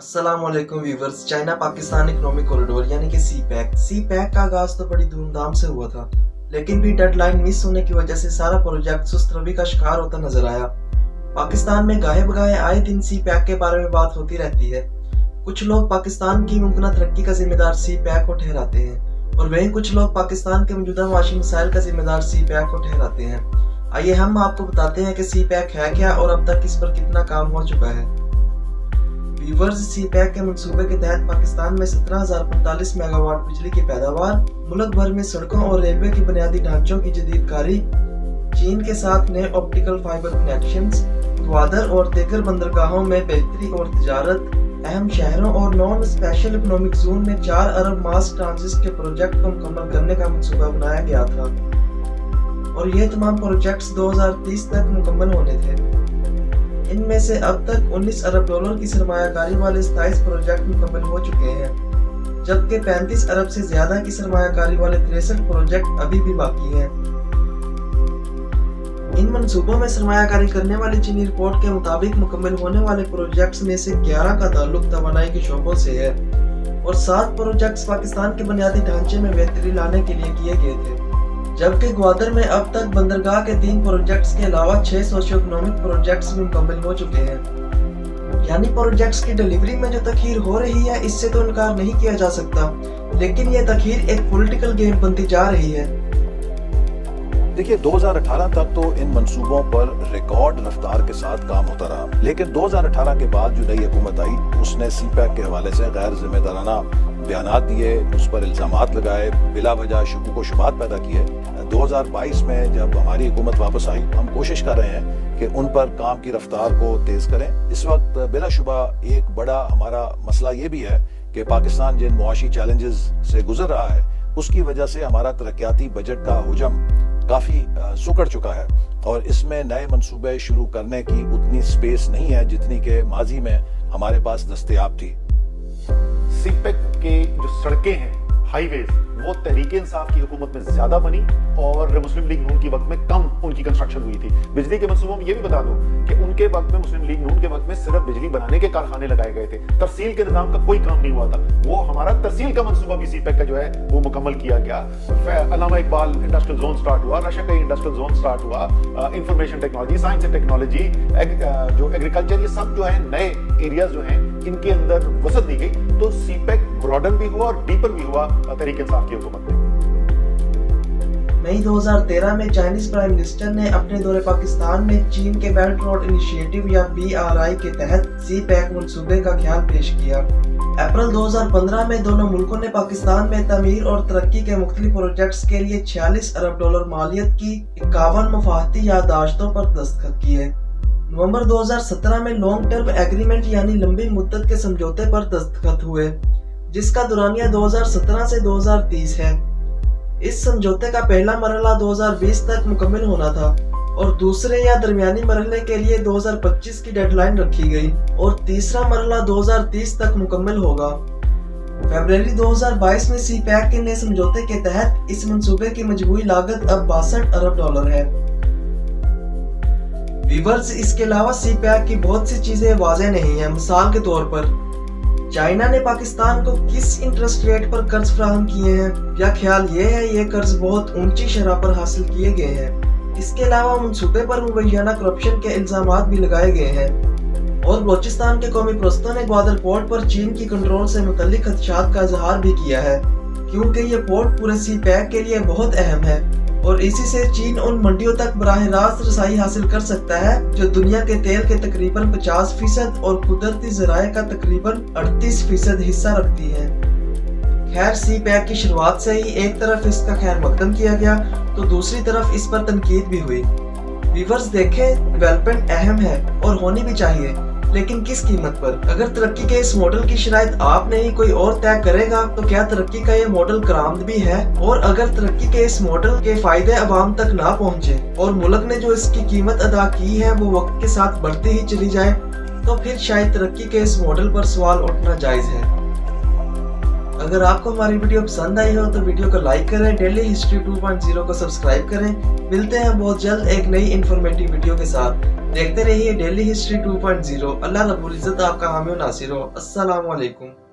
अस्सलाम वालेकुम viewers. China Pakistan economic corridor यानी कि सी पैक का आगाज तो बड़ी धूमधाम से हुआ था, लेकिन भी डेडलाइन मिस होने की वजह से सारा प्रोजेक्ट सुस्त रवि का शिकार होता नजर आया। पाकिस्तान में गाहे बगाहे आए दिन सी पैक के बारे में बात होती रहती है। कुछ लोग पाकिस्तान की मुमकिन तरक्की का जिम्मेदार सी पैक को ठहराते हैं और वहीं कुछ लोग पाकिस्तान के मौजूदा माशी मसाइल का जिम्मेदार सी पैक को ठहराते हैं। आइए हम आपको बताते हैं कि सी पैक है क्या और अब तक इस पर कितना काम हो चुका है। व्यूवर्स, सी पैक के मंसूबे के तहत पाकिस्तान में 17,045 मेगावाट बिजली की पैदावार, मुल्क भर में सड़कों और रेलवे की बुनियादी ढांचों की जदीदकारी, चीन के साथ नए ऑप्टिकल फाइबर कनेक्शंस, ग्वादर और दीगर बंदरगाहों में बेहतरी और तिजारत, अहम शहरों और नॉन स्पेशल इकोनॉमिक जोन में 4 अरब मास ट्रांजिट के प्रोजेक्ट को मुकम्मल करने का मंसूबा बनाया गया था और ये तमाम प्रोजेक्ट्स 2030 तक मुकम्मल होने थे। इनमें से अब तक 19 अरब डॉलर की सरमायाकारी वाले 27 प्रोजेक्ट मुकम्मल हो चुके हैं, जबकि 35 अरब से ज्यादा की सरमायाकारी वाले 63 प्रोजेक्ट अभी भी बाकी हैं। इन मंसूबों में सरमायाकारी करने वाली चीनी रिपोर्ट के मुताबिक मुकम्मल होने वाले प्रोजेक्ट्स में से 11 का ताल्लुक तवानाई के शोबों से है और 7 प्रोजेक्ट्स पाकिस्तान के बुनियादी ढांचे में बेहतरी लाने के लिए किए गए थे, जबकि ग्वादर में अब तक बंदरगाह के 3 प्रोजेक्ट्स के अलावा 6 सोशियो इकोनॉमिक प्रोजेक्ट्स भी मुकम्मल हो चुके हैं। यानी प्रोजेक्ट्स की डिलीवरी में जो तखीर हो रही है, इससे तो इनकार नहीं किया जा सकता, लेकिन ये तखीर एक पॉलिटिकल गेम बनती जा रही है। देखिए, 2018 तक तो इन मंसूबों पर रिकॉर्ड रफ्तार के साथ काम होता रहा, लेकिन 2018 के बाद जो नई हुकूमत आई उसने सी पैक के हवाले से गैर जिम्मेदाराना बयानात दिए, उस पर इल्जामात लगाए, बिला वजह शुकूक व शुबहात पैदा किए। 2022 में जब हमारी हुकूमत वापस आई, हम कोशिश कर रहे हैं कि उन पर काम की रफ्तार को तेज करें। इस वक्त बिलाशुबा एक बड़ा हमारा मसला ये भी है कि पाकिस्तान जिन मुआशी चैलेंजेस से गुजर रहा है उसकी वजह से हमारा तरक्याती बजट का हुजम काफी सुकड़ चुका है और इसमें नए मंसूबे शुरू करने की उतनी स्पेस नहीं है जितनी के माजी में हमारे पास दस्तयाब थी। सीपेक के जो सड़कें हैं, हाईवेज, वो तहरीक इंसाफ की हुकूमत में ज्यादा बनी और मुस्लिम लीग नून के वक्त में कम उनकी कंस्ट्रक्शन हुई थी। बिजली के मंसूबों में ये भी बता दूं कि उनके वक्त में, मुस्लिम लीग नून के वक्त में सिर्फ बिजली बनाने के कारखाने लगाए गए थे, तरसील के निजाम का कोई काम नहीं हुआ था। वो हमारा तरसील का मंसूबा भी सीपेक का जो है वो मुकम्मल किया गया। अल्लामा इकबाल इंडस्ट्रियल जोन स्टार्ट हुआ, रशक इंडस्ट्रियल जोन स्टार्ट हुआ, information technology, science and technology, जो एग्रीकल्चर, ये सब जो है नए एरियाज जो हैं इनके अंदर वसत दी गई। तो सीपेक ब्रॉडन भी हुआ और डीपर भी हुआ तहरीक इंसाफ की हुकूमत में। मई 2013 में चाइनीज प्राइम मिनिस्टर ने अपने दौरे पाकिस्तान में चीन के बेल्ट रोड इनिशिएटिव या BRI के तहत सी पैक मंसूबे का ख्याल पेश किया। अप्रैल 2015 में दोनों मुल्कों ने पाकिस्तान में तमीर और तरक्की के मुख्तलिफ प्रोजेक्ट्स के लिए 46 अरब डॉलर मालियत की 51 मुफाहती याददाश्तों पर दस्तखत किए। नवंबर 2017 में लॉन्ग टर्म एग्रीमेंट यानी लंबी मुद्दत के समझौते पर दस्तखत हुए, जिसका दुरानिया 2017 से 2030 है। इस समझौते का पहला मरहला 2020 तक मुकम्मल होना था और दूसरे या दरमियानी मरहले के लिए 2025 की डेडलाइन रखी गई और तीसरा मरहला 2030 तक मुकम्मल होगा। फरवरी 2022 में सी पैक के नए समझौते के तहत इस मंसूबे की मजमूई लागत अब 62 अरब डॉलर है। व्यूअर्स, इसके अलावा सी पैक की बहुत सी चीजें वाज़ेह नहीं है। मिसाल के तौर पर चाइना ने पाकिस्तान को किस इंटरेस्ट रेट पर कर्ज फराहम किए हैं, या ख्याल ये है ये कर्ज बहुत ऊंची शरह पर हासिल किए गए हैं। इसके अलावा मंसूबे पर मुबैना करप्शन के इल्जामात भी लगाए गए हैं और बलूचिस्तान के कौमी प्रस्तों ने ग्वादर पोर्ट पर चीन की कंट्रोल से मुतल्लिक खदशात का इजहार भी किया है, क्योंकि ये पोर्ट पूरे सी पैक के लिए बहुत अहम है और इसी से चीन उन मंडियों तक बराह रास्त रसाई हासिल कर सकता है जो दुनिया के तेल के तकरीबन 50% और कुदरती ज़राए का तकरीबन 38% हिस्सा रखती है। खैर, सी पैक की शुरुआत से ही एक तरफ इसका खैर मकदम किया गया तो दूसरी तरफ इस पर तनकीद भी हुई। व्यूअर्स, देखें, डेवलपमेंट अहम है और होनी भी चाहिए, लेकिन किस कीमत पर? अगर तरक्की के इस मॉडल की शराइत आप नहीं कोई और तय करेगा तो क्या तरक्की का ये मॉडल करामद भी है? और अगर तरक्की के इस मॉडल के फायदे अवाम तक ना पहुंचे और मुल्क ने जो इसकी कीमत अदा की है वो वक्त के साथ बढ़ती ही चली जाए, तो फिर शायद तरक्की के इस मॉडल पर सवाल उठना जायज है। اگر آپ کو ہماری ویڈیو پسند آئی ہو تو ویڈیو کو لائک کریں، ڈیلی ہسٹری 2.0 کو سبسکرائب کریں۔ ملتے ہیں بہت جلد ایک نئی انفارمیٹیو ویڈیو کے ساتھ۔ دیکھتے رہیے ڈیلی ہسٹری 2.0۔ اللہ رب العزت آپ کا حامی و ناصر ہو۔ السلام علیکم۔